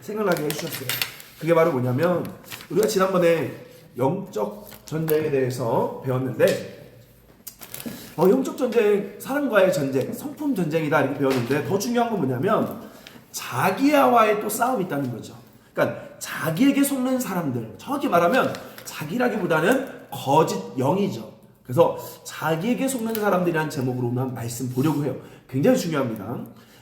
생각나게 해주셨어요. 그게 바로 뭐냐면 우리가 지난번에 영적 전쟁에 대해서 배웠는데 영적 전쟁, 사람과의 전쟁, 성품 전쟁이다 이렇게 배웠는데 더 중요한 건 뭐냐면 자기와의 또 싸움이 있다는 거죠. 그러니까 자기에게 속는 사람들, 정확히 말하면 자기라기보다는 거짓 영이죠. 그래서 자기에게 속는 사람들이라는 제목으로 오늘 말씀 보려고 해요. 굉장히 중요합니다.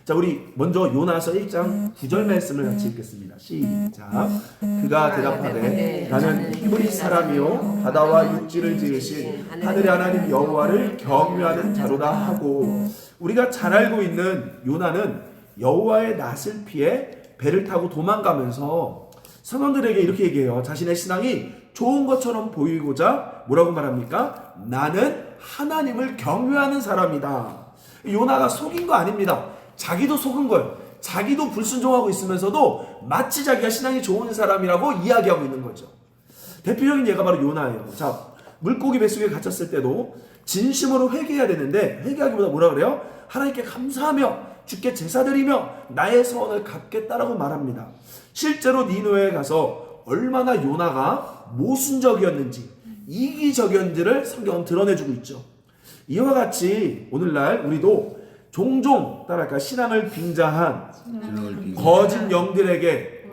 자, 우리 먼저 요나서 1장 9절 말씀을 같이 읽겠습니다. 시작. 그가 대답하되 나는 히브리 사람이요 바다와 육지를 지으신 하늘의 하나님 여호와를 경유하는 자로다 하고, 우리가 잘 알고 있는 요나는 여호와의 낯을 피해 배를 타고 도망가면서 선원들에게 이렇게 얘기해요. 자신의 신앙이 좋은 것처럼 보이고자 뭐라고 말합니까? 나는 하나님을 경외하는 사람이다. 요나가 속인 거 아닙니다. 자기도 속은 거예요. 자기도 불순종하고 있으면서도 마치 자기가 신앙이 좋은 사람이라고 이야기하고 있는 거죠. 대표적인 예가 바로 요나예요. 자, 물고기 뱃속에 갇혔을 때도 진심으로 회개해야 되는데 회개하기보다 뭐라 그래요? 하나님께 감사하며 주께 제사드리며 나의 소원을 갚겠다라고 말합니다. 실제로 니느웨에 가서 얼마나 요나가 모순적이었는지 이기적이었는지를 성경은 드러내주고 있죠. 이와 같이 오늘날 우리도 종종 따라할까 신앙을 빙자한 거짓 영들에게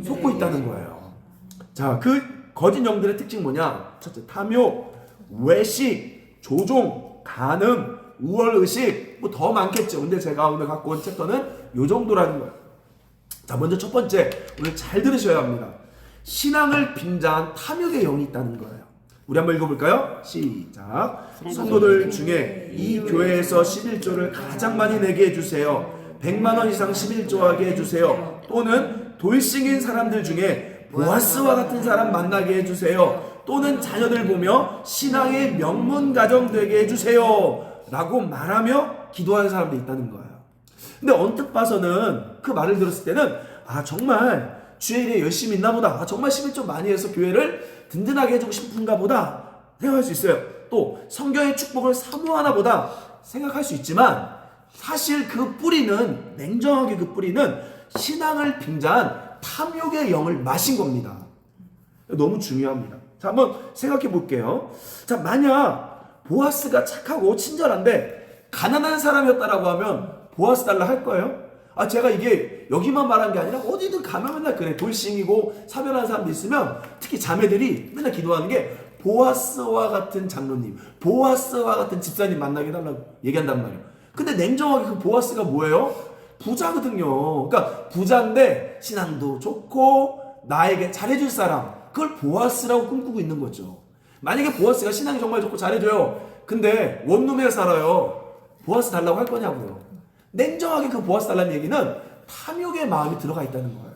속고 있다는 거예요. 자, 그 거짓 영들의 특징 뭐냐? 첫째, 탐욕, 외식, 조종, 간음, 우월의식, 뭐 더 많겠죠. 근데 제가 오늘 갖고 온 챕터는 요 정도라는 거예요. 자, 먼저 첫 번째, 오늘 잘 들으셔야 합니다. 신앙을 빙자한 탐욕의 영이 있다는 거예요. 우리 한번 읽어볼까요? 시작. 성도들 중에 이 교회에서 11조를 가장 많이 내게 해주세요. 100만 원 이상 11조하게 해주세요. 또는 돌싱인 사람들 중에 보아스와 같은 사람 만나게 해주세요. 또는 자녀들 보며 신앙의 명문 가정 되게 해주세요. 라고 말하며 기도하는 사람도 있다는 거예요. 근데 언뜻 봐서는 그 말을 들었을 때는 정말 주의 일에 열심히 있나 보다. 정말 11조 많이 해서 교회를 든든하게 해주고 싶은가 보다 생각할 수 있어요. 또 성경의 축복을 사모하나 보다 생각할 수 있지만 사실 그 뿌리는, 냉정하게 그 뿌리는 신앙을 빙자한 탐욕의 영을 마신 겁니다. 너무 중요합니다. 자, 한번 생각해 볼게요. 자, 만약 보아스가 착하고 친절한데 가난한 사람이었다라고 하면 보아스 달라 할 거예요? 제가 이게 여기만 말한 게 아니라 어디든 가면 맨날 그래. 돌싱이고 사별하는 사람도 있으면 특히 자매들이 맨날 기도하는 게 보아스와 같은 장로님, 보아스와 같은 집사님 만나게 해달라고 얘기한단 말이에요. 근데 냉정하게 그 보아스가 뭐예요? 부자거든요. 그러니까 부자인데 신앙도 좋고 나에게 잘해줄 사람, 그걸 보아스라고 꿈꾸고 있는 거죠. 만약에 보아스가 신앙이 정말 좋고 잘해줘요. 근데 원룸에 살아요. 보아스 달라고 할 거냐고요. 냉정하게 그 보아스 달라는 얘기는 탐욕의 마음이 들어가 있다는 거예요.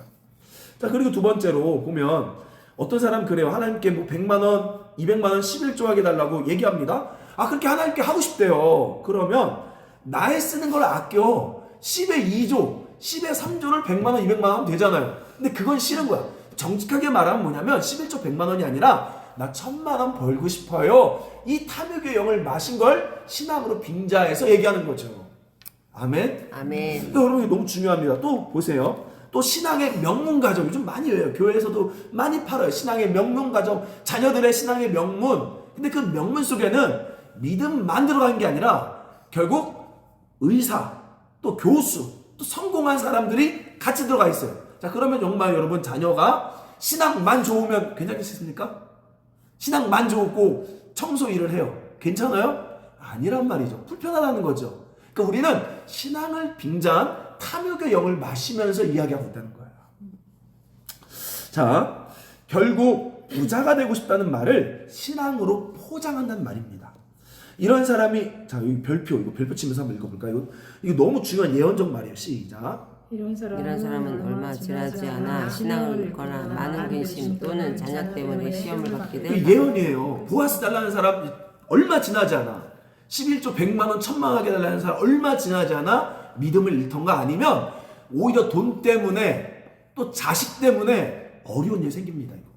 자, 그리고 두 번째로 보면 어떤 사람 그래요. 하나님께 뭐 100만 원, 200만 원, 11조 하게 달라고 얘기합니다. 그렇게 하나님께 하고 싶대요. 그러면 나에 쓰는 걸 아껴 10의 2조, 10의 3조를 100만 원, 200만 원 하면 되잖아요. 근데 그건 싫은 거야. 정직하게 말하면 뭐냐면 11조 100만 원이 아니라 나 1000만 원 벌고 싶어요. 이 탐욕의 영을 마신 걸 신앙으로 빙자해서 얘기하는 거죠. 아멘? 아멘. 여러분, 이게 너무 중요합니다. 또 보세요. 또 신앙의 명문가정, 요즘 많이 외워요. 교회에서도 많이 팔아요. 신앙의 명문가정, 자녀들의 신앙의 명문. 근데 그 명문 속에는 믿음만 들어간 게 아니라 결국 의사, 또 교수, 또 성공한 사람들이 같이 들어가 있어요. 자, 그러면 정말 여러분 자녀가 신앙만 좋으면 괜찮겠습니까? 신앙만 좋고 청소 일을 해요. 괜찮아요? 아니란 말이죠. 불편하다는 거죠. 그러니까 우리는 신앙을 빙자한 탐욕의 영을 마시면서 이야기하고 있다는 거예요. 자, 결국 부자가 되고 싶다는 말을 신앙으로 포장한다는 말입니다. 이런 사람이, 자, 여기 이거 별표 치면서 한번 읽어볼까요? 이거 너무 중요한 예언적 말이에요. 시작. 이런 사람은 얼마 지나지 않아 신앙을 거나 많은 근심 또는 자녀 때문에 시험을 받게 이게 된다. 예언이에요. 보아스 달라는 사람 얼마 지나지 않아. 11조 100만 원, 1000만 원 하게 달라는 사람 얼마 지나지 않아 믿음을 잃던가 아니면 오히려 돈 때문에 또 자식 때문에 어려운 일이 생깁니다. 이거.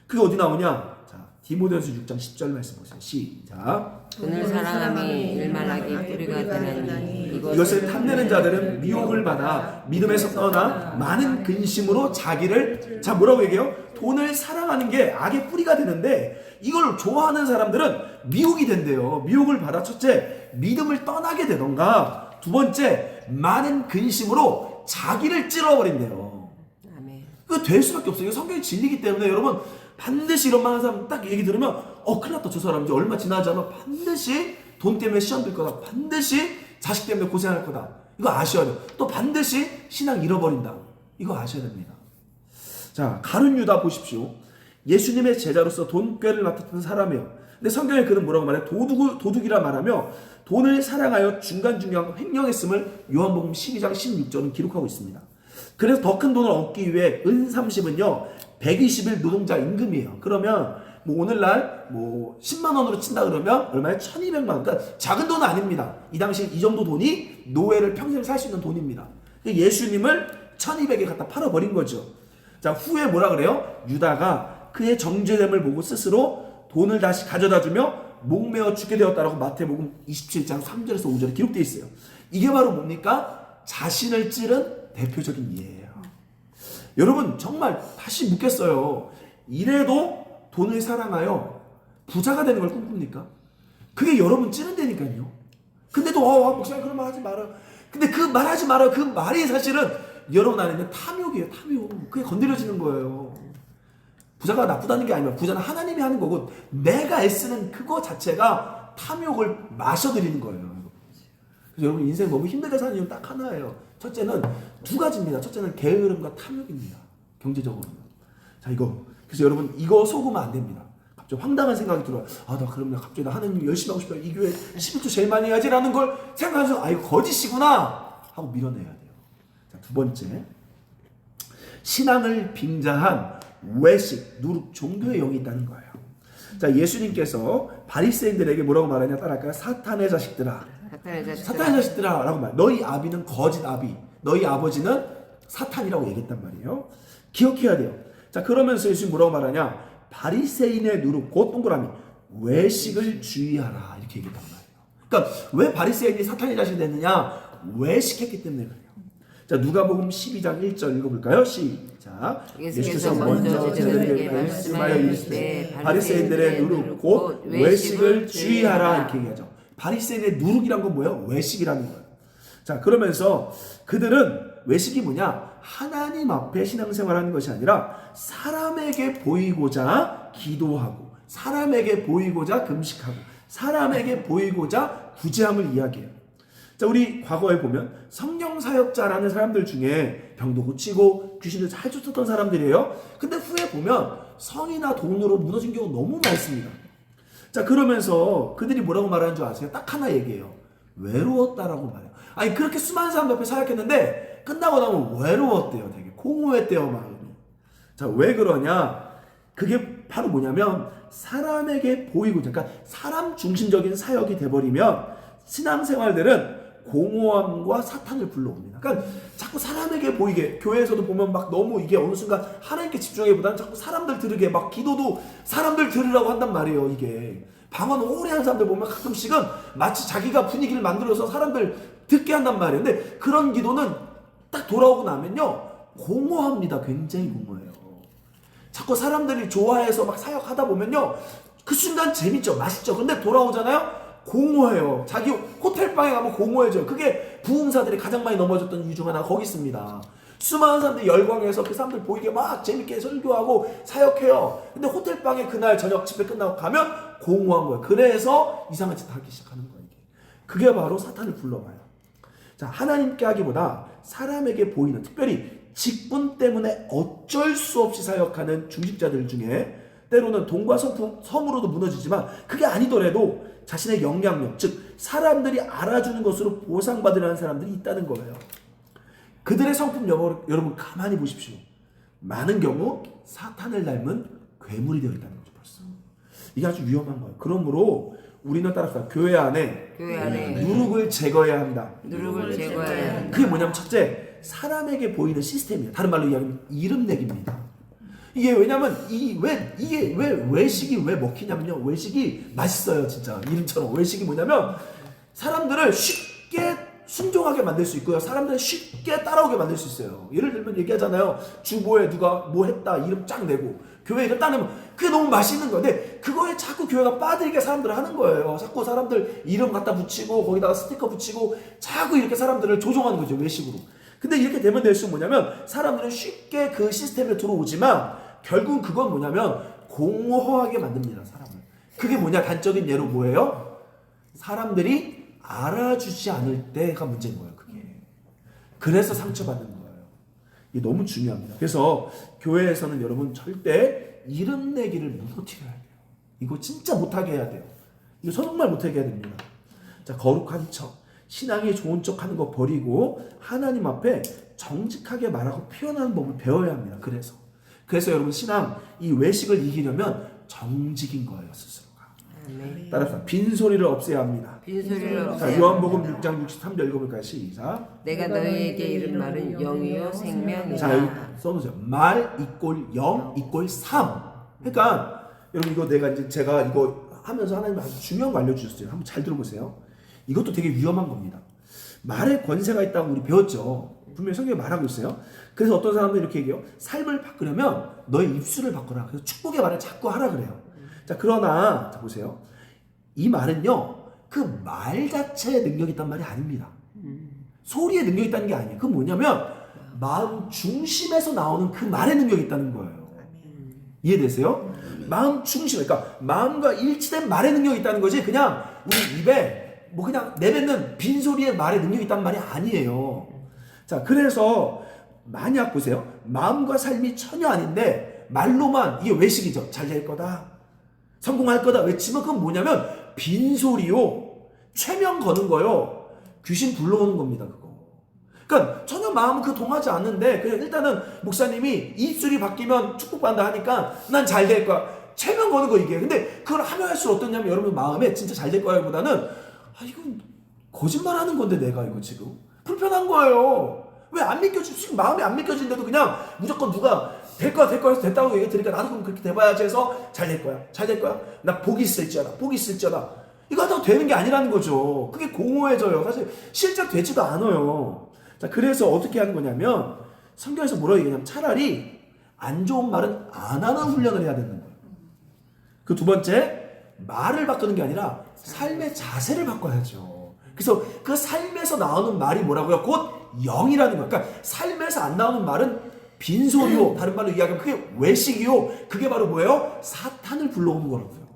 그게 어디 나오냐? 자, 디모데후서 6장 10절 말씀 보세요. 시작. 돈을 사랑함이 일만하기 뿌리가 되나니 이것을 탐내는 자들은 미혹을 받아 믿음에서 떠나 많은 근심으로 자기를, 자 뭐라고 얘기해요? 돈을 사랑하는 게 악의 뿌리가 되는데 이걸 좋아하는 사람들은 미혹이 된대요. 미혹을 받아 첫째 믿음을 떠나게 되던가, 두 번째 많은 근심으로 자기를 찔러버린대요. 아멘. 그거 될 수밖에 없어요. 이거 성경의 진리이기 때문에 여러분 반드시 이런 말 하는 사람 딱 얘기 들으면 큰일 났다, 저 사람 이제 얼마 지나지 않아 반드시 돈 때문에 시험 들 거다, 반드시 자식 때문에 고생할 거다, 이거 아셔야 돼요. 또 반드시 신앙 잃어버린다, 이거 아셔야 됩니다. 자, 가룟 유다 보십시오. 예수님의 제자로서 돈꾀를 맡았던 사람이에요. 근데 성경에 그는 뭐라고 말해요? 도둑이라 말하며 돈을 사랑하여 중간중간 횡령했음을 요한복음 12장 16절은 기록하고 있습니다. 그래서 더 큰 돈을 얻기 위해 은 30은요 120일 노동자 임금이에요. 그러면 뭐 오늘날 뭐 10만 원으로 친다 그러면 얼마에 1200만 원. 그러니까 작은 돈은 아닙니다. 이 당시 이 정도 돈이 노예를 평생 살 수 있는 돈입니다. 예수님을 1200에 갖다 팔아버린 거죠. 자, 후에 뭐라 그래요? 유다가 그의 정죄됨을 보고 스스로 돈을 다시 가져다 주며 목매어 죽게 되었다라고 마태복음 27장 3절에서 5절에 기록되어 있어요. 이게 바로 뭡니까? 자신을 찌른 대표적인 예예요. 여러분 정말 다시 묻겠어요. 이래도 돈을 사랑하여 부자가 되는 걸 꿈꿉니까? 그게 여러분 찌른다니까요. 근데도 목사님 그런 말 하지 말아요. 근데 그 말 하지 말아요. 그 말이 사실은 여러분 안에 있는 탐욕이에요. 탐욕. 그게 건드려지는 거예요. 부자가 나쁘다는 게 아니라 부자는 하나님이 하는 거고 내가 애쓰는 그거 자체가 탐욕을 마셔들이는 거예요. 그래서 여러분 인생 너무 힘들게 사는 이유는 딱 하나예요. 첫째는 두 가지입니다. 첫째는 게으름과 탐욕입니다. 경제적으로는. 자, 이거 그래서 여러분 이거 속으면 안 됩니다. 갑자기 황당한 생각이 들어요. 나 그럼 갑자기 나 하나님 열심히 하고 싶어요. 이 교회 11조 제일 많이 해야지라는 걸 생각하면서 이거 거짓이구나 하고 밀어내야 돼요. 자, 두 번째, 신앙을 빙자한 외식, 누룩, 종교의 영이 있다는 거예요. 자, 예수님께서 바리새인들에게 뭐라고 말하냐 따라할까요? 사탄의 자식들아, 사탄의 자식들아 라고 말. 너희 아비는 거짓 아비, 너희 아버지는 사탄이라고 얘기했단 말이에요. 기억해야 돼요. 자, 그러면서 예수님 뭐라고 말하냐? 바리새인의 누룩, 곧 동그라미, 외식을 주의하라 이렇게 얘기했단 말이에요. 그러니까 왜 바리새인이 사탄의 자식이 됐느냐? 외식했기 때문에 그래요. 자, 누가복음 12장 1절 읽어볼까요? 시작. 예수께서 먼저 저들에게 말씀하여 이르시되 바리새인들의 누룩 곧 외식을 주의하라 이렇게 얘기하죠. 바리새인의 누룩이란 건 뭐예요? 외식이라는 거예요. 자, 그러면서 그들은 외식이 뭐냐? 하나님 앞에 신앙생활하는 것이 아니라 사람에게 보이고자 기도하고 사람에게 보이고자 금식하고 사람에게 보이고자 구제함을 이야기해요. 자, 우리 과거에 보면 성령 사역자라는 사람들 중에 병도 고치고 귀신을 잘 쫓았던 사람들이에요. 근데 후에 보면 성이나 돈으로 무너진 경우 너무 많습니다. 자, 그러면서 그들이 뭐라고 말하는 줄 아세요? 딱 하나 얘기해요. 외로웠다라고 말해요. 아니, 그렇게 수많은 사람들 앞에 사역했는데 끝나고 나면 외로웠대요. 되게 공허했대요, 마음이. 자, 왜 그러냐? 그게 바로 뭐냐면 사람에게 보이고자, 그러니까 사람 중심적인 사역이 돼버리면 신앙생활들은 공허함과 사탄을 불러옵니다. 그러니까 자꾸 사람에게 보이게, 교회에서도 보면 막 너무 이게 어느 순간 하나님께 집중하기보다는 자꾸 사람들 들으게, 막 기도도 사람들 들으라고 한단 말이에요. 이게 방언 오래 하는 사람들 보면 가끔씩은 마치 자기가 분위기를 만들어서 사람들 듣게 한단 말이에요. 근데 그런 기도는 딱 돌아오고 나면요 공허합니다. 굉장히 공허해요. 자꾸 사람들이 좋아해서 막 사역하다 보면요 그 순간 재밌죠, 맛있죠. 근데 돌아오잖아요, 공허해요. 자기 호텔방에 가면 공허해져요. 그게 부흥사들이 가장 많이 넘어졌던 이유 중 하나가 거기 있습니다. 수많은 사람들이 열광해서 그 사람들 보이게 막 재밌게 설교하고 사역해요. 근데 호텔방에 그날 저녁 집회 끝나고 가면 공허한 거예요. 그래서 이상한 짓 하기 시작하는 거예요. 그게 바로 사탄을 불러와요. 자, 하나님께 하기보다 사람에게 보이는, 특별히 직분 때문에 어쩔 수 없이 사역하는 중직자들 중에 때로는 돈과 성으로도 무너지지만 그게 아니더라도 자신의 영향력, 즉 사람들이 알아주는 것으로 보상받으려는 사람들이 있다는 거예요. 그들의 성품 여러분 가만히 보십시오. 많은 경우 사탄을 닮은 괴물이 되어 있다는 거죠. 벌써 이게 아주 위험한 거예요. 그러므로 우리는 따라서 교회 안에 누룩을 제거해야 합니다. 누룩을 제거해야 합니다. 그게 뭐냐면 첫째, 사람에게 보이는 시스템이에요. 다른 말로 이야기하면 이름 내기입니다. 이게 왜냐면 이게 왜 외식이 왜 먹히냐면요. 외식이 맛있어요, 진짜. 이름처럼 외식이 뭐냐면 사람들을 쉽게 순종하게 만들 수 있고요. 사람들을 쉽게 따라오게 만들 수 있어요. 예를 들면 얘기하잖아요. 주보에 누가 뭐 했다 이름 쫙 내고 교회 이름 딱 내면 그게 너무 맛있는 건데 그거에 자꾸 교회가 빠지게 사람들을 하는 거예요. 자꾸 사람들 이름 갖다 붙이고 거기다가 스티커 붙이고 자꾸 이렇게 사람들을 조종하는 거죠. 외식으로. 근데 이렇게 되면 될수록 뭐냐면 사람들은 쉽게 그 시스템에 들어오지만 결국은 그건 뭐냐면 공허하게 만듭니다. 사람을. 그게 뭐냐 단적인 예로 뭐예요? 사람들이 알아주지 않을 때가 문제인 거예요. 그게. 그래서 상처받는 거예요. 이게 너무 중요합니다. 그래서 교회에서는 여러분 절대 이름 내기를 무너뜨려야 돼요. 이거 진짜 못하게 해야 돼요. 이거 정말 못하게 해야 됩니다. 자, 거룩한 척, 신앙이 좋은 척 하는 거 버리고 하나님 앞에 정직하게 말하고 표현하는 법을 배워야 합니다. 그래서 여러분 신앙 이 외식을 이기려면 정직인 거예요. 스스로가. 따라서 빈소리를 없애야 합니다. 빈소리를 자, 없애야 요한복음 합니다. 6장 63절 읽어볼까요? 시작. 내가 너희에게 이른 말은 영이요 생명이라. 자, 여기 써놓으세요. 말 이꼴 영 이꼴 삶. 그러니까 여러분 이거 제가 이거 하면서 하나님 아주 중요한 거 알려주셨어요. 한번 잘 들어보세요. 이것도 되게 위험한 겁니다. 말에 권세가 있다고 우리 배웠죠. 분명히 성경에 말하고 있어요. 그래서 어떤 사람들은 이렇게 얘기해요. 삶을 바꾸려면 너의 입술을 바꿔라. 그래서 축복의 말을 자꾸 하라 그래요. 자, 그러나 자 보세요. 이 말은요. 그 말 자체에 능력이 있단 말이 아닙니다. 소리에 능력이 있다는 게 아니에요. 그건 뭐냐면 마음 중심에서 나오는 그 말에 능력이 있다는 거예요. 이해되세요? 마음 중심, 그러니까 마음과 일치된 말에 능력이 있다는 거지 그냥 우리 입에 뭐 그냥 내뱉는 빈소리의 말에 능력이 있다는 말이 아니에요. 자, 그래서 만약 보세요. 마음과 삶이 전혀 아닌데 말로만 이게 외식이죠. 잘 될 거다. 성공할 거다 외치면 그건 뭐냐면 빈소리요. 최면 거는 거요. 귀신 불러오는 겁니다. 그거. 그러니까 전혀 마음은 그 동하지 않는데 그냥 일단은 목사님이 입술이 바뀌면 축복받는다 하니까 난 잘 될 거야. 최면 거는 거 이게. 근데 그걸 하면 할수록 어떠냐면 여러분 마음에 진짜 잘 될 거야 보다는 이건 거짓말 하는 건데 내가 이거 지금 불편한 거예요. 왜 안 믿겨지지? 마음이 안 믿겨지는데도 그냥 무조건 누가 될 거야 해서 됐다고 얘기 들으니까 나도 그럼 그렇게 돼봐야지 해서 잘 될 거야. 나 복이 있을지어다. 이거 하다가 되는 게 아니라는 거죠. 그게 공허해져요. 사실 실제로 되지도 않아요. 자, 그래서 어떻게 하는 거냐면 성경에서 뭐라고 얘기하냐면 차라리 안 좋은 말은 안 하는 훈련을 해야 되는 거예요. 그 두 번째, 말을 바꾸는 게 아니라 삶의 자세를 바꿔야죠. 그래서 그 삶에서 나오는 말이 뭐라고요? 곧 영이라는 거예요. 그러니까 삶에서 안 나오는 말은 빈소리요. 다른 말로 이야기하면 그게 외식이요. 그게 바로 뭐예요? 사탄을 불러오는 거라고요.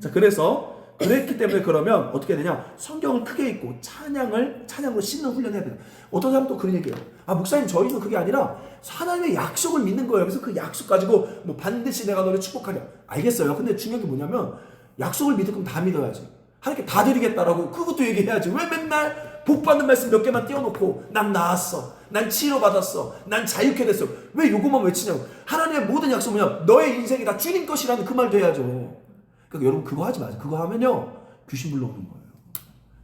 자, 그래서 그랬기 때문에 그러면 어떻게 되냐? 성경을 크게 읽고 찬양으로 씻는 훈련해야 돼요. 어떤 사람은 또 그런 얘기해요. 목사님 저희는 그게 아니라 하나님의 약속을 믿는 거예요. 그래서 그 약속 가지고 뭐 반드시 내가 너를 축복하냐. 알겠어요. 근데 중요한 게 뭐냐면 약속을 믿을 거면 다 믿어야지. 하나님께 다 드리겠다라고 그것도 얘기해야지. 왜 맨날 복 받는 말씀 몇 개만 띄워놓고 난 나았어. 난 치료받았어. 난 자유케 됐어. 왜 요것만 외치냐고. 하나님의 모든 약속은 뭐냐. 너의 인생이 다 주님 것이라는 그 말도 해야죠. 그러니까 여러분 그거 하지 마세요. 그거 하면요. 귀신 불러오는 거예요.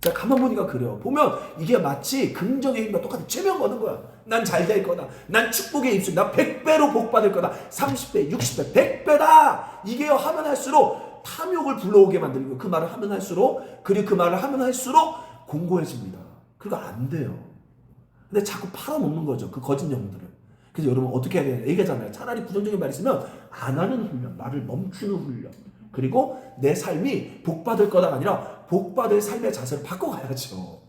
자, 가만 보니까 그래요. 보면 이게 마치 긍정의 힘과 똑같은 최면 거는 거야. 난 잘 될 거다. 난 축복의 입술. 난 100배로 복 받을 거다. 30배, 60배, 100배다. 이게 하면 할수록 탐욕을 불러오게 만드는 거예요. 그 말을 하면 할수록 그리고 그 말을 하면 할수록 공고해집니다. 그거 안 돼요. 근데 자꾸 팔아먹는 거죠. 그 거짓 영들을. 그래서 여러분 어떻게 해야 되냐. 얘기하잖아요. 차라리 부정적인 말 있으면 안 하는 훈련. 말을 멈추는 훈련. 그리고 내 삶이 복받을 거다가 아니라 복받을 삶의 자세를 바꿔가야죠.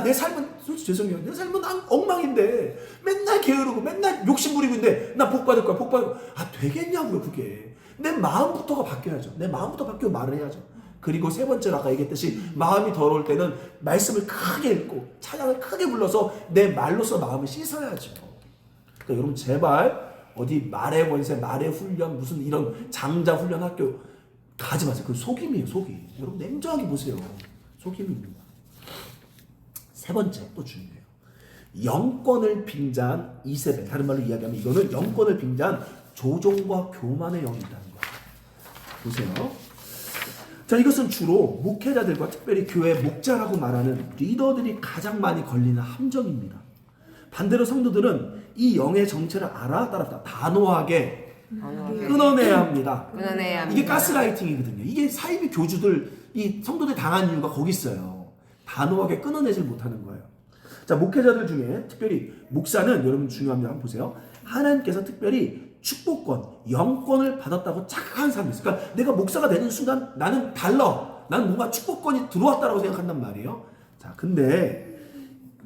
내 삶은 솔직히 죄송해요. 내 삶은 엉망인데 맨날 게으르고 맨날 욕심부리고 있는데 나 복받을 거야. 되겠냐고요 그게. 내 마음부터가 바뀌어야죠. 내 마음부터 바뀌고 말을 해야죠. 그리고 세 번째로 아까 얘기했듯이 마음이 더러울 때는 말씀을 크게 읽고 찬양을 크게 불러서 내 말로서 마음을 씻어야죠. 그러니까 여러분 제발 어디 말의 권세, 말의 훈련, 무슨 이런 장자 훈련 학교 가지 마세요. 그 속임이에요, 속임. 여러분 냉정하게 보세요. 속임입니다. 세 번째 또 중요해요. 영권을 빙자한 이세벨. 다른 말로 이야기하면 이거는 영권을 빙자한 조종과 교만의 영이 있다는 거예요. 보세요. 자, 이것은 주로 목회자들과 특별히 교회 목자라고 말하는 리더들이 가장 많이 걸리는 함정입니다. 반대로 성도들은 이 영의 정체를 알아 따라 단호하게 끊어내야 합니다. 끊어내야 합니다. 이게 가스라이팅이거든요. 이게 사이비 교주들, 이 성도들 당한 이유가 거기 있어요. 단호하게 끊어내질 못하는 거예요. 자, 목회자들 중에 특별히 목사는 여러분 중요합니다. 한번 보세요. 하나님께서 특별히 축복권, 영권을 받았다고 착각한 사람이 있어요. 그러니까 내가 목사가 되는 순간 나는 달라. 나는 뭔가 축복권이 들어왔다고 생각한단 말이에요. 자, 근데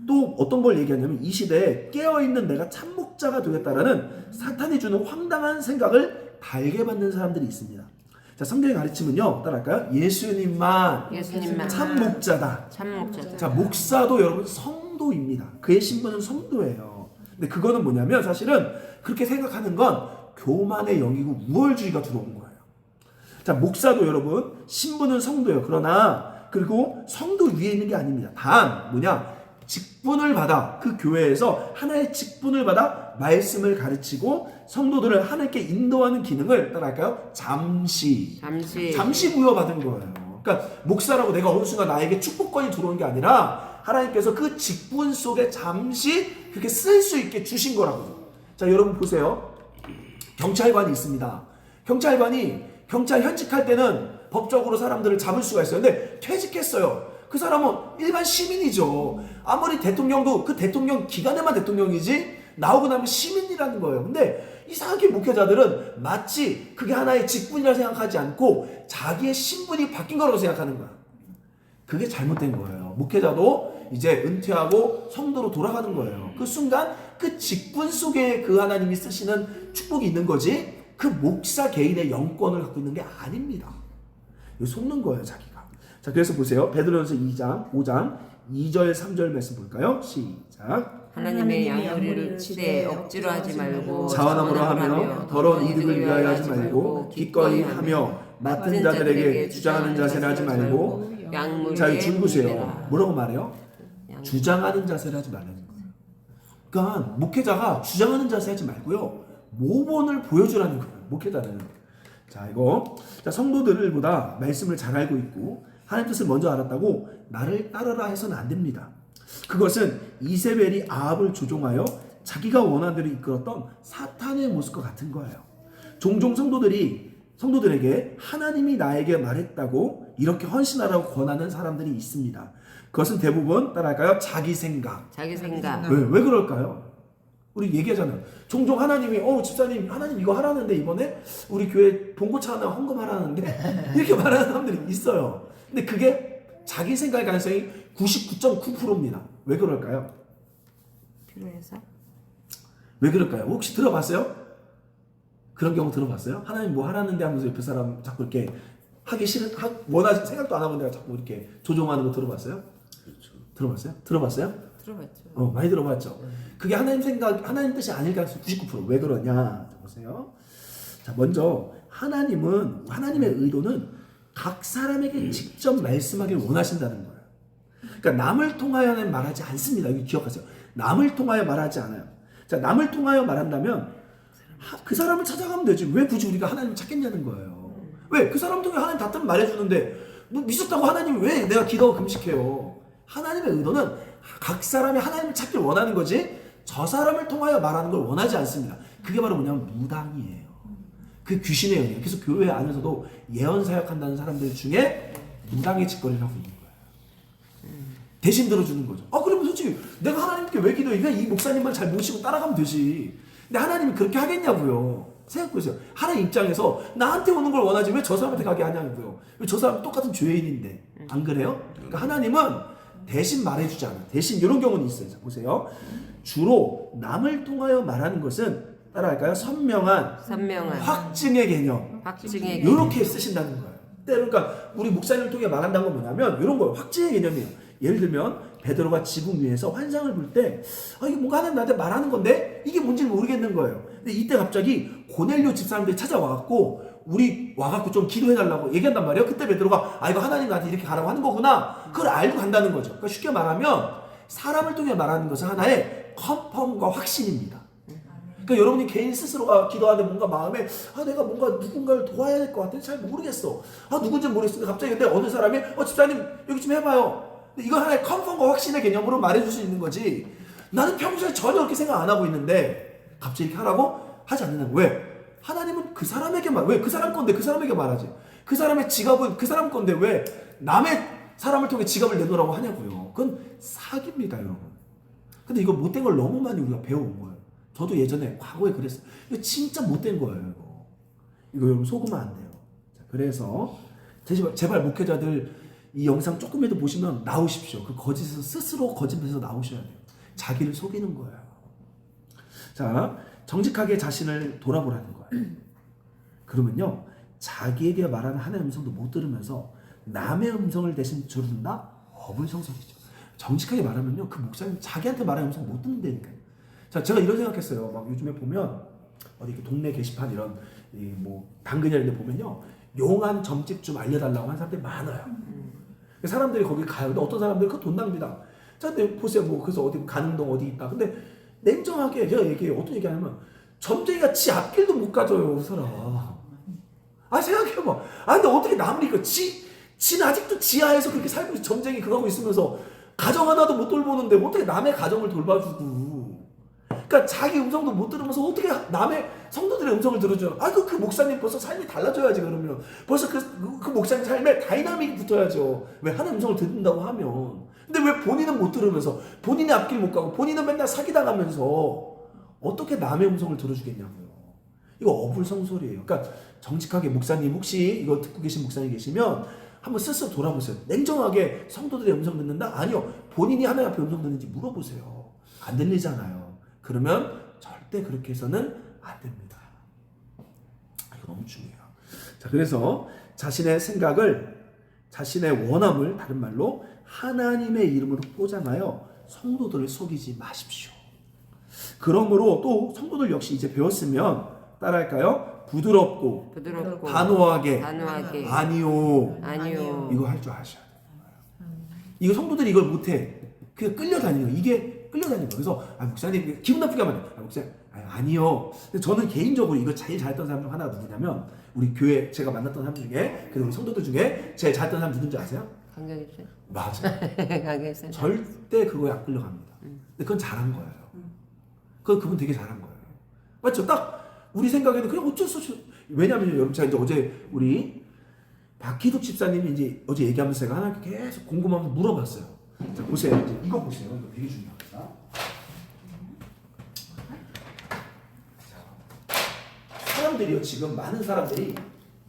또 어떤 걸 얘기하냐면 이 시대에 깨어있는 내가 참목자가 되겠다라는 사탄이 주는 황당한 생각을 달게 받는 사람들이 있습니다. 자, 성경의 가르침은요, 따라할까요? 예수님만 참목자다. 참목자다. 자, 목사도 여러분 성도입니다. 그의 신분은 성도예요. 근데 그거는 뭐냐면 사실은 그렇게 생각하는 건 교만의 영이고 우월주의가 들어온 거예요. 자, 목사도 여러분 신분은 성도예요. 그러나 그리고 성도 위에 있는 게 아닙니다. 단 뭐냐? 직분을 받아 그 교회에서 하나의 직분을 받아 말씀을 가르치고 성도들을 하나님께 인도하는 기능을 따라할까요? 잠시 부여받은 거예요. 그러니까 목사라고 내가 어느 순간 나에게 축복권이 들어온 게 아니라 하나님께서 그 직분 속에 잠시 그렇게 쓸 수 있게 주신 거라고. 자, 여러분 보세요. 경찰관이 있습니다. 경찰관이 경찰 현직할 때는 법적으로 사람들을 잡을 수가 있어요. 근데 퇴직했어요. 그 사람은 일반 시민이죠. 아무리 대통령도 그 대통령 기간에만 대통령이지 나오고 나면 시민이라는 거예요. 근데 이상하게 목회자들은 마치 그게 하나의 직분이라 생각하지 않고 자기의 신분이 바뀐 거라고 생각하는 거야. 그게 잘못된 거예요. 목회자도 이제 은퇴하고 성도로 돌아가는 거예요. 그 순간 그 직분 속에 그 하나님이 쓰시는 축복이 있는 거지 그 목사 개인의 영권을 갖고 있는 게 아닙니다. 이거 속는 거예요, 자기가. 자, 그래서 보세요. 베드로전서 2장 5장 2절 3절 말씀 볼까요? 시작. 하나님의 양도리를 치되 억지로 하지 말고 자원함으로 하며 더러운 이득을 위하여 하지 말고 기꺼이 하며 맡은 자들에게 주장하는 자세를 하지 말고. 자, 줄 보세요. 뭐라고 말해요? 주장하는 자세를 하지 말라는 거예요. 그러니까 목회자가 주장하는 자세 하지 말고요. 모본을 보여주라는 거예요. 목회자는. 자, 이거. 자, 성도들보다 말씀을 잘 알고 있고 하나님 뜻을 먼저 알았다고 나를 따르라 해서는 안 됩니다. 그것은 이세벨이 아합을 조종하여 자기가 원하는 대로 이끌었던 사탄의 모습과 같은 거예요. 종종 성도들에게 하나님이 나에게 말했다고 이렇게 헌신하라고 권하는 사람들이 있습니다. 그것은 대부분 따라할까요? 자기 생각. 왜 그럴까요? 우리 얘기하잖아요. 종종 하나님이 집사님 하나님 이거 하라는데 이번에 우리 교회 봉고차 하나 헌금하라는데 이렇게 말하는 사람들이 있어요. 근데 그게 자기 생각의 가능성이 99.9%입니다. 왜 그럴까요? 필요해서? 왜 그럴까요? 혹시 들어봤어요? 그런 경우 들어봤어요? 하나님 뭐 하라는데 하면서 옆에 사람 자꾸 이렇게 하기 싫은, 원하지 생각도 안 하고 내가 자꾸 이렇게 조종하는 거 들어봤어요? 그렇죠. 들어봤어요? 들어봤죠. 많이 들어봤죠. 그게 하나님 생각, 하나님 뜻이 아닐 가능성이 99%. 왜 그러냐? 자, 보세요. 자, 먼저 하나님의 의도는 각 사람에게 직접 말씀하길 원하신다는 거예요. 그러니까 남을 통하여는 말하지 않습니다. 이거 기억하세요. 남을 통하여 말하지 않아요. 자, 남을 통하여 말한다면 그 사람을 찾아가면 되지. 왜 굳이 우리가 하나님을 찾겠냐는 거예요. 왜? 그 사람 통해 하나님 다 말해주는데 뭐 미쳤다고 하나님 왜 내가 기도하고 금식해요. 하나님의 의도는 각 사람이 하나님을 찾길 원하는 거지 저 사람을 통하여 말하는 걸 원하지 않습니다. 그게 바로 뭐냐면 무당이에요. 그 귀신의 영이에요. 그래서 교회 안에서도 예언 사역한다는 사람들 중에 무당의 짓거리를 하고 있는 거예요. 대신 들어주는 거죠. 그러면 솔직히 내가 하나님께 왜 기도해? 그냥 이 목사님만 잘 모시고 따라가면 되지. 근데 하나님이 그렇게 하겠냐고요. 생각해보세요. 하나님 입장에서 나한테 오는 걸 원하지 왜 저 사람한테 가게 하냐고요. 왜 저 사람 똑같은 죄인인데. 안 그래요? 그러니까 하나님은 대신 말해주지 않아요. 대신 이런 경우는 있어요. 자, 보세요. 주로 남을 통하여 말하는 것은 따라할까요? 선명한 확증의 개념. 이렇게 쓰신다는 거예요. 그러니까 우리 목사님을 통해 말한다는 건 뭐냐면 이런 거예요. 확증의 개념이에요. 예를 들면 베드로가 지붕 위에서 환상을 볼 때 이게 뭔가 하나님 나한테 말하는 건데 이게 뭔지는 모르겠는 거예요. 근데 이때 갑자기 고넬료 집사람들이 찾아와갖고 우리 와갖고 좀 기도해달라고 얘기한단 말이에요. 그때 베드로가 이거 하나님 나한테 이렇게 가라고 하는 거구나. 그걸 알고 간다는 거죠. 그러니까 쉽게 말하면 사람을 통해 말하는 것은 하나의 컨펌과 확신입니다. 그러니까 여러분이 개인 스스로가 기도하는데 뭔가 마음에 내가 뭔가 누군가를 도와야 될 것 같은데 잘 모르겠어. 누군지 모르겠어. 갑자기 근데 어느 사람이 집사님 여기 좀 해봐요. 근데 이건 하나의 컨펌과 확신의 개념으로 말해줄 수 있는 거지. 나는 평소에 전혀 그렇게 생각 안 하고 있는데 갑자기 이렇게 하라고 하지 않는다고. 왜? 하나님은 그 사람에게 왜 그 사람 건데 그 사람에게 말하지? 그 사람의 지갑은 그 사람 건데 왜 남의 사람을 통해 지갑을 내놓으라고 하냐고요. 그건 사기입니다, 여러분. 근데 이거 못된 걸 너무 많이 우리가 배워온 거예요. 저도 예전에 과거에 그랬어요. 이거 진짜 못된 거예요, 이거 여러분 속으면 안 돼요. 자, 그래서 제발 목회자들 이 영상 조금이라도 보시면 나오십시오. 그 거짓에서 스스로 거짓에서 나오셔야 돼요. 자기를 속이는 거예요. 자, 정직하게 자신을 돌아보라는 거예요. 그러면요, 자기에게 말하는 하나님의 음성도 못 들으면서 남의 음성을 대신 들은다? 어불성설이죠. 정직하게 말하면요, 그 목사님 자기한테 말하는 음성 못 듣는다니까요. 자, 제가 이런 생각했어요. 막 요즘에 보면 어디 이렇게 동네 게시판 이런 뭐 당근이나 이런 데 보면요, 용한 점집 좀 알려달라고 하는 사람들이 많아요. 사람들이 거기 가요. 근데 어떤 사람들은 그 돈 낭비다. 자, 근데 보세요. 뭐 그래서 어디 가는동 어디 있다. 근데 냉정하게 제가 얘기해요. 어떤 얘기하냐면 점쟁이가 지 앞길도 못 가져요, 그 사람. 아, 생각해봐. 아, 근데 어떻게 남으니까 지는 아직도 지하에서 그렇게 살고 있어. 점쟁이 그거 하고 있으면서 가정 하나도 못 돌보는데 어떻게 남의 가정을 돌봐주고. 그러니까 자기 음성도 못 들으면서 어떻게 남의 성도들의 음성을 들어줘요. 아, 그 목사님 벌써 삶이 달라져야지. 그러면 벌써 그 목사님 삶에 다이나믹이 붙어야죠. 왜 하나님 음성을 듣는다고 하면. 근데 왜 본인은 못 들으면서 본인의 앞길 못 가고 본인은 맨날 사기당하면서 어떻게 남의 음성을 들어주겠냐고요. 이거 어불성설이에요. 그러니까 정직하게 목사님, 혹시 이거 듣고 계신 목사님 계시면 한번 스스로 돌아보세요. 냉정하게 성도들의 음성 듣는다? 아니요. 본인이 하나님 앞에 음성 듣는지 물어보세요. 안 들리잖아요. 그러면 절대 그렇게 해서는 안 됩니다. 이거 너무 중요해요. 자, 그래서 자신의 생각을, 자신의 원함을, 다른 말로 하나님의 이름으로 포장하여 성도들을 속이지 마십시오. 그러므로 또 성도들 역시 이제 배웠으면 따라할까요? 부드럽고 단호하게 아니요 이거 할 줄 아셔야 돼요. 이거 성도들이 이걸 못해. 그냥 끌려다니는 거. 이게 끌려다니는 거. 그래서 목사님 기분 나쁘게 하면 목사님 아니요. 근데 저는 개인적으로 이거 제일 잘했던 사람 중 하나가 누구냐면 우리 교회 제가 만났던 사람 중에 그리고 우리 성도들 중에 제일 잘했던 사람 누군지 아세요? 강경했어요. 맞아요. 강경했어요. 절대 그거에 안 끌려갑니다. 근데 그건 잘한 거예요. 그분 되게 잘한 거예요. 맞죠? 딱 우리 생각에는 그냥 어쩔 수 없이. 왜냐하면 여러분 제가 이제 어제 우리 박희숙 집사님이 이제 어제 얘기하면서 제가 하나 계속 궁금하면서 물어봤어요. 자, 보세요. 이제 이거 보세요. 이거 되게 중요합니다. 사람들이요, 지금 많은 사람들이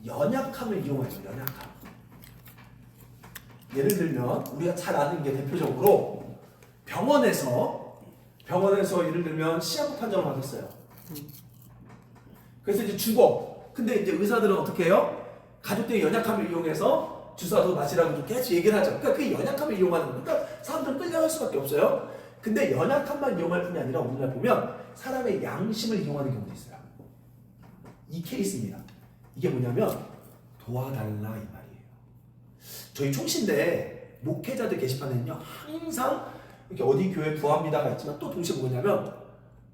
연약함을 이용해요. 연약함. 예를 들면 우리가 잘 아는 게 대표적으로 병원에서 예를 들면 시한부 판정을 받았어요. 그래서 이제 죽어. 근데 이제 의사들은 어떻게 해요? 가족들의 연약함을 이용해서 주사도 맞으라고 계속 얘기를 하죠. 그러니까 그 연약함을 이용하는 거예요. 그러니까 사람들은 끌려갈 수밖에 없어요. 근데 연약함만 이용할 뿐이 아니라 오늘날 보면 사람의 양심을 이용하는 경우도 있어요. 이 케이스입니다. 이게 뭐냐면 도와달라 이 말이에요. 저희 총신대 목회자들 게시판에는요, 항상 이렇게 어디 교회 구합니다가 있지만 또 동시에 뭐냐면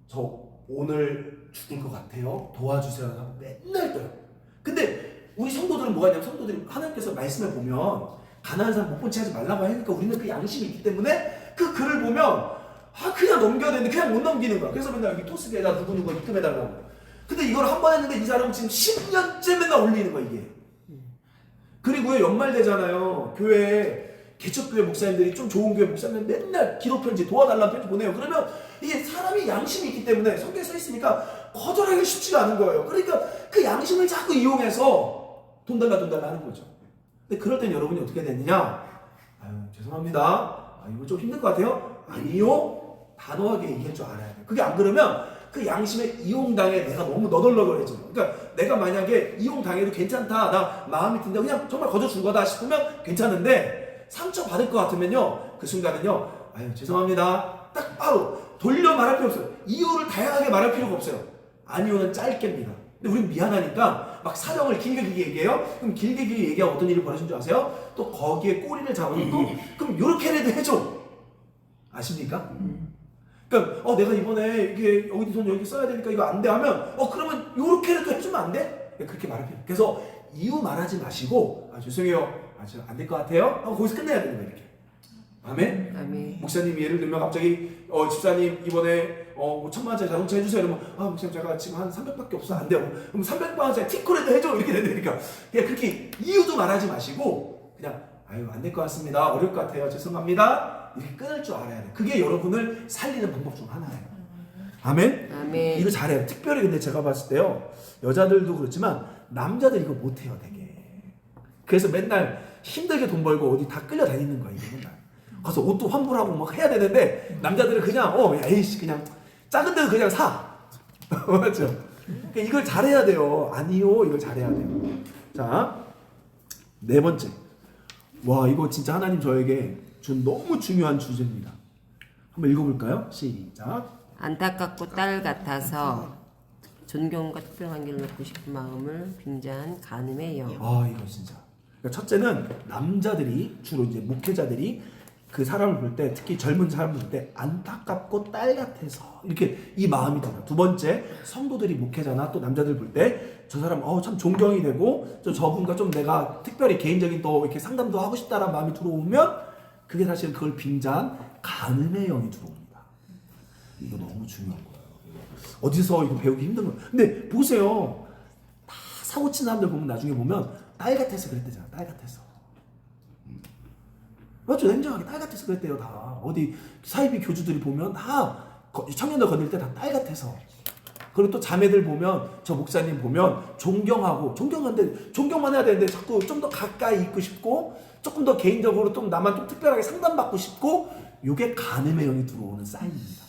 저 오늘 죽을 것 같아요. 도와주세요. 하고 맨날 떠요. 근데 우리 성도들은 뭐가 있냐면 성도들이 하나님께서 말씀을 보면 가난한 사람 못 본 채 하지 말라고 하니까 우리는 그 양심이 있기 때문에 그 글을 보면 그냥 넘겨야 되는데 그냥 못 넘기는 거야. 그래서 맨날 여기 토스에다 누구 입금해달라고. 근데 이걸 한 번 했는데 이 사람은 지금 10년째 맨날 올리는 거야 이게. 그리고요, 연말 되잖아요. 교회에 개척교회 목사님들이 좀 좋은 교회 목사님 맨날 기도 편지 도와달라는 편지 보내요. 그러면 이게 사람이 양심이 있기 때문에 성경에 써 있으니까 거절하기 쉽지가 않은 거예요. 그러니까 그 양심을 자꾸 이용해서 돈 달라 하는 거죠. 근데 그럴 땐 여러분이 어떻게 되느냐? 죄송합니다. 이거 좀 힘들 것 같아요. 아니요. 단호하게 얘기할 줄 알아야 돼요. 그게 안 그러면 그 양심에 이용당해 내가 너무 너덜너덜해져요. 그러니까 내가 만약에 이용당해도 괜찮다, 나 마음이 든다, 그냥 정말 거저준 거다 싶으면 괜찮은데 상처받을 것 같으면요, 그 순간은요, 죄송합니다. 딱 바로 돌려 말할 필요 없어요. 이유를 다양하게 말할 필요가 없어요. 아니요는 짧게입니다. 근데 우린 미안하니까 막 사정을 길게 얘기해요. 그럼 길게 얘기하면 어떤 일이 벌어진 줄 아세요? 또 거기에 꼬리를 잡아서 또 그럼 요렇게라도 해줘. 아십니까? 그러니까 내가 이번에 이게 여기 돈 여기 써야 되니까 이거 안 돼 하면 그러면 요렇게라도 해주면 안 돼? 그렇게 말할 필요. 그래서 이유 말하지 마시고 죄송해요. 안 될 것 같아요. 거기서 끝내야 되는 거예요. 이렇게. 아멘? 아멘. 목사님이 예를 들면 갑자기 집사님 이번에 뭐 1,000만 원짜리 자동차 해주세요. 이러면 목사님 제가 지금 한 300밖에 없어 안 돼요. 그럼 300만 원짜리 티코라도 해줘 이렇게 된다니까. 그냥 그렇게 이유도 말하지 마시고 그냥 아유 안 될 것 같습니다. 어려울 것 같아요. 죄송합니다. 이렇게 끊을 줄 알아야 돼. 그게 여러분을 살리는 방법 중 하나예요. 아멘? 아멘. 이거 잘해요. 특별히 근데 제가 봤을 때요. 여자들도 그렇지만 남자들 이거 못해요 되게. 그래서 맨날 힘들게 돈 벌고 어디 다 끌려다니는 거야 이거 맨날. 가서 옷도 환불하고 막 해야 되는데 남자들은 그냥 에이씨 그냥 작은 데도 그냥 사. 맞죠? 그러니까 이걸 잘해야 돼요. 아니요 이걸 잘해야 돼요. 자, 네 번째. 와 이거 진짜 하나님 저에게 준 너무 중요한 주제입니다. 한번 읽어볼까요? 시작. 안타깝고 딸 같아서 존경과 특별한 길을 놓고 싶은 마음을 빙자한 간음의 영. 이거 진짜. 그러니까 첫째는 남자들이 주로 이제 목회자들이 그 사람을 볼 때 특히 젊은 사람을 볼 때 안타깝고 딸 같아서 이렇게 이 마음이 들어요. 두 번째 성도들이 목회자나 또 남자들 볼 때 저 사람 참 존경이 되고 저분과 좀 내가 특별히 개인적인 또 이렇게 상담도 하고 싶다라는 마음이 들어오면 그게 사실 그걸 빙자한 간음의 영이 들어옵니다. 이거 너무 중요한 거예요. 어디서 이거 배우기 힘든 거예요. 근데 보세요. 다 사고 친 사람들 보면 나중에 보면 딸 같아서 그랬대잖아. 딸 같아서. 맞죠? 냉정하게 딸 같아서 그랬대요. 다 어디 사이비 교주들이 보면 다 청년들 건들 때 다 딸 같아서. 그리고 또 자매들 보면 저 목사님 보면 존경하는데 존경만 해야 되는데 자꾸 좀 더 가까이 있고 싶고 조금 더 개인적으로 좀 나만 좀 특별하게 상담받고 싶고 이게 간음의 영이 들어오는 사인입니다.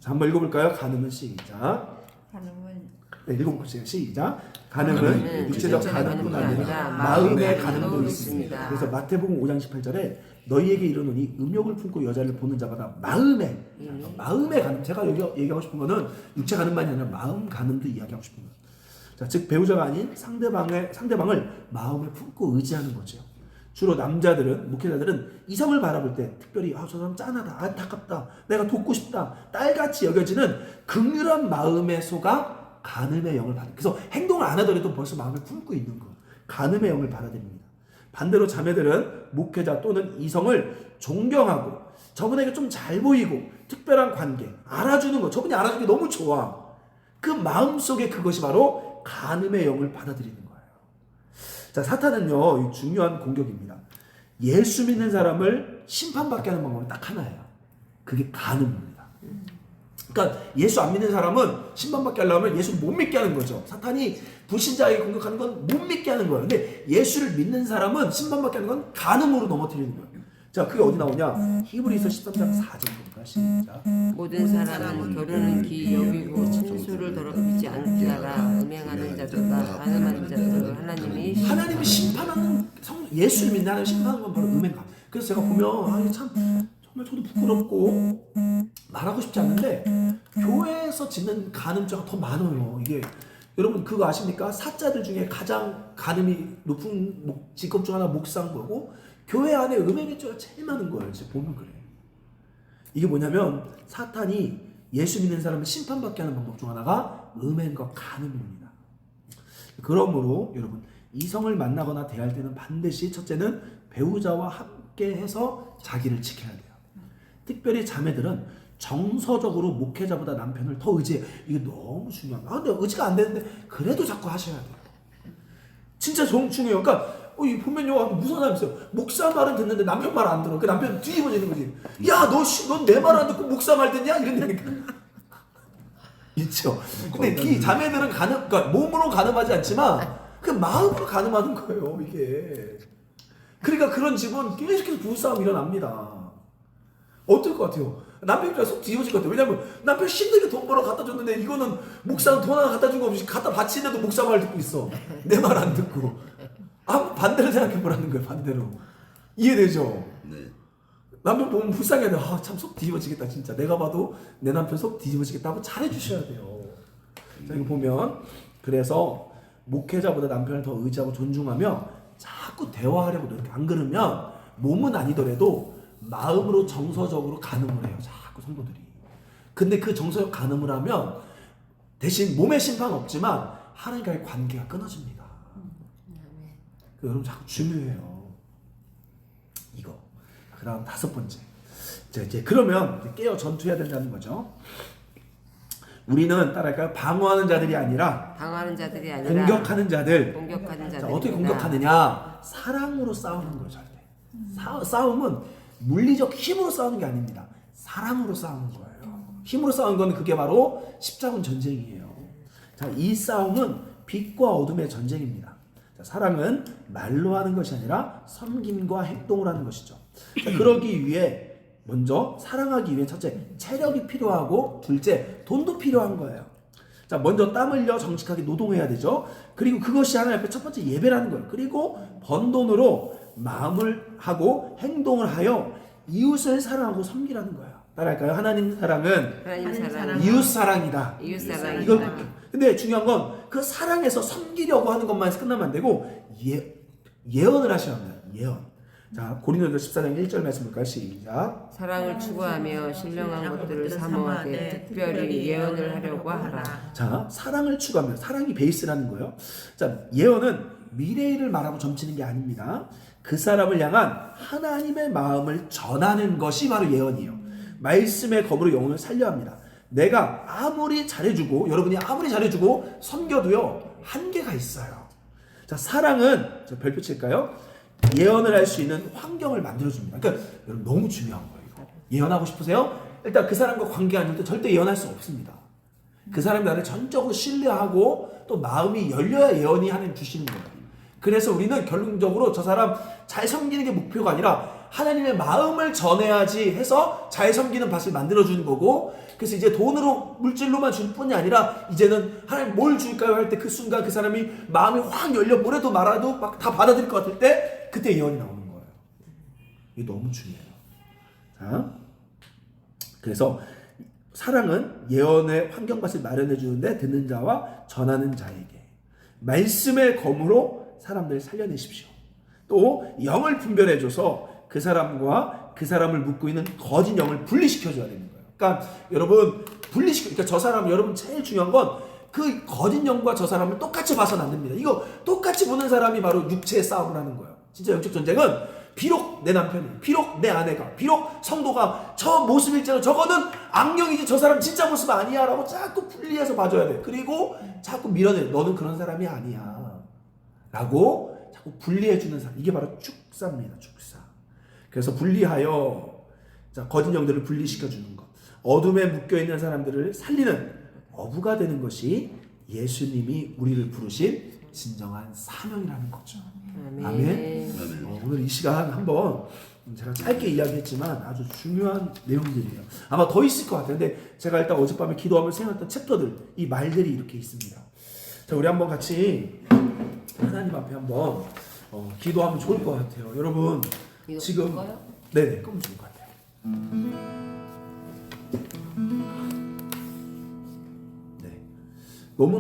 자, 한번 읽어볼까요? 간음은 시작. 간음은 네, 읽어보세요. 시작. 간음은 육체적 간음뿐 아니라 마음의 간음도 있습니다. 그래서 마태복음 5장 18절에 너희에게 이르노니 음욕을 품고 여자를 보는 자마다 마음의 간음. 제가 여기 얘기하고 싶은 거는 육체 간음만이 아니라 마음 간음도 이야기하고 싶은 거예요. 자, 즉 배우자가 아닌 상대방을 마음에 품고 의지하는 거죠. 주로 남자들은 목회자들은 이성을 바라볼 때 특별히 저 사람 짠하다, 안타깝다, 내가 돕고 싶다, 딸같이 여겨지는 긍휼한 마음에 속아 간음의 영을 받아. 그래서 행동을 안 하더라도 벌써 마음을 품고 있는 거. 간음의 영을 받아들입니다. 반대로 자매들은 목회자 또는 이성을 존경하고 저분에게 좀 잘 보이고 특별한 관계, 알아주는 거, 저분이 알아주는 게 너무 좋아. 그 마음속에 그것이 바로 간음의 영을 받아들이는 거예요. 자, 사탄은요, 중요한 공격입니다. 예수 믿는 사람을 심판받게 하는 방법은 딱 하나예요. 그게 간음입니다. 그러니까 예수 안 믿는 사람은 심판받게 하려면 예수를 못 믿게 하는 거죠. 사탄이 불신자에게 공격하는 건 못 믿게 하는 거예요. 근데 예수를 믿는 사람은 심판받게 하는 건 간음으로 넘어뜨리는 거예요. 자, 그게 어디 나오냐? 히브리서 13장 4절입니다. 시작. 모든 사람은 결혼을 귀히 여기고 친수를 더럽히지 않다가 음행하는 자들과 간음하는 자들을 하나님이 심판하는 예수를 믿는 하나님 심판하는 건 바로 음행감. 그래서 제가 보면 참 정말 저도 부끄럽고 말하고 싶지 않은데 교회에서 짓는 간음죄가 더 많아요. 이게 여러분 그거 아십니까? 사자들 중에 가장 간음이 높은 직업 중 하나 목사고고 교회 안에 음행의 죄가 제일 많은 거예요. 지금 보면 그래요. 이게 뭐냐면 사탄이 예수 믿는 사람을 심판받게 하는 방법 중 하나가 음행과 간음입니다. 그러므로 여러분 이성을 만나거나 대할 때는 반드시 첫째는 배우자와 함께 해서 자기를 지켜야 돼요. 특별히 자매들은 정서적으로 목회자보다 남편을 더 의지해요. 이게 너무 중요합니다. 근데 의지가 안 되는데 그래도 자꾸 하셔야 돼요. 진짜 중요해요. 그러니까 보면요 무서운 사람 있어요. 목사 말은 듣는데 남편 말 안 들어. 그 남편 뒤집어지는 거지. 야, 넌 내 말 안 듣고 목사 말 듣냐? 이런다니까. 있죠. 근데 이 자매들은 그러니까 몸으로 간음하지 않지만 그 마음으로 간음하는 거예요. 이게. 그러니까 그런 집은 계속해서 부부싸움 일어납니다. 어떨 것 같아요? 남편 입장에 속 뒤집어질 것 같아요. 왜냐면 남편 힘들게 돈 벌어 갖다 줬는데 이거는 목사는 돈 하나 갖다 준 거 없이 갖다 바치는데도 목사 말 듣고 있어. 내 말 안 듣고. 반대로 생각해 보라는 거예요. 반대로. 이해되죠? 네. 남편 보면 불쌍해요. 참 속 뒤집어지겠다 진짜. 내가 봐도 내 남편 속 뒤집어지겠다 하고 잘해주셔야 돼요. 자, 이거 보면 그래서 목회자보다 남편을 더 의지하고 존중하며 자꾸 대화하려고 노력해. 안 그러면 몸은 아니더라도 마음으로 정서적으로 간음을 해요. 자꾸 성도들이. 근데 그 정서적 간음을 하면 대신 몸의 심판 없지만 하나님과의 관계가 끊어집니다. 여러분 자꾸 중요해요. 이거. 그다음 5번째. 이제 그러면 깨어 전투해야 된다는 거죠. 우리는 따라할까요? 방어하는 자들이 아니라 방어하는 자들이 아니라 공격하는 자들. 공격하는 자, 자들이 어떻게 공격하느냐? 사랑으로 싸우는 거예요, 절대. 싸움은 물리적 힘으로 싸우는 게 아닙니다. 사랑으로 싸우는 거예요. 힘으로 싸우는 건 그게 바로 십자군 전쟁이에요. 자, 이 싸움은 빛과 어둠의 전쟁입니다. 자, 사랑은 말로 하는 것이 아니라 섬김과 행동을 하는 것이죠. 자, 그러기 위해 먼저 사랑하기 위해 첫째 체력이 필요하고 둘째 돈도 필요한 거예요. 자, 먼저 땀 흘려 정직하게 노동해야 되죠. 그리고 그것이 하나님 앞에 첫 번째 예배라는 거예요. 그리고 번 돈으로 마음을 하고 행동을 하여 이웃을 사랑하고 섬기라는 거예요. 따라할까요? 하나님 사랑은 하나님 사랑 이웃 사랑이다. 이웃 사랑이다. 이건 근데 중요한 건 그 사랑에서 섬기려고 하는 것만에서 끝나면 안 되고 예언을 하셔야 합니다. 예언. 자, 고린도서 14장 1절 말씀 볼까요? 시작. 사랑을 추구하며 신령한 것들을 사모하되 특별히 예언을 하려고 하라. 자, 사랑을 추구하면 사랑이 베이스라는 거예요. 자, 예언은 미래일을 말하고 점치는 게 아닙니다. 그 사람을 향한 하나님의 마음을 전하는 것이 바로 예언이에요. 말씀의 검으로 영혼을 살려 합니다. 내가 아무리 잘해주고 여러분이 아무리 잘해주고 섬겨도요 한계가 있어요. 자, 사랑은 저 별표 칠까요? 예언을 할 수 있는 환경을 만들어줍니다. 그러니까 여러분 너무 중요한 거예요. 이거. 예언하고 싶으세요? 일단 그 사람과 관계 안 좋을 때 절대 예언할 수 없습니다. 그 사람이 나를 전적으로 신뢰하고 또 마음이 열려야 예언이 하나님 주시는 거예요. 그래서 우리는 결론적으로 저 사람 잘 섬기는 게 목표가 아니라 하나님의 마음을 전해야지 해서 잘 섬기는 밭을 만들어주는 거고, 그래서 이제 돈으로 물질로만 줄 뿐이 아니라 이제는 하나님 뭘 줄까요 할 때 그 순간 그 사람이 마음이 확 열려 뭐래도 말아도 막 다 받아들일 것 같을 때 그때 예언이 나오는 거예요. 이게 너무 중요해요. 자, 그래서 사랑은 예언의 환경밭을 마련해 주는데 듣는 자와 전하는 자에게 말씀의 검으로 사람들을 살려내십시오. 또 영을 분별해 줘서 그 사람과 그 사람을 묶고 있는 거짓 영을 분리시켜 줘야 되는 거예요. 그러니까 여러분 그러니까 저 사람 여러분 제일 중요한 건 그 거짓 영과 저 사람을 똑같이 봐서는 안 됩니다. 이거 똑같이 보는 사람이 바로 육체의 싸움을 하는 거예요. 진짜 영적 전쟁은 비록 내 남편이, 비록 내 아내가, 비록 성도가 저 모습일지라도 저거는 악령이지 저 사람 진짜 모습 아니야 라고 자꾸 분리해서 봐줘야 돼. 그리고 자꾸 밀어내. 너는 그런 사람이 아니야 라고 자꾸 분리해주는 사람. 이게 바로 축사입니다. 축사. 그래서 분리하여 자, 거짓 영들을 분리시켜주는 것. 어둠에 묶여있는 사람들을 살리는 어부가 되는 것이 예수님이 우리를 부르신 진정한 사명이라는 거죠. 아멘. 오늘 이 시간 한번 제가 짧게 이야기했지만 아주 중요한 내용들이에요. 아마 더 있을 것 같아요. 근데 제가 일단 어젯밤에 기도하면서 생각했던 챕터들, 이 말들이 이렇게 있습니다. 자, 우리 한번 같이 하나님 앞에 한번 기도하면 좋을 것 같아요. 여러분 지금 네네 끄면 좋을 것 같아요. 네, 너무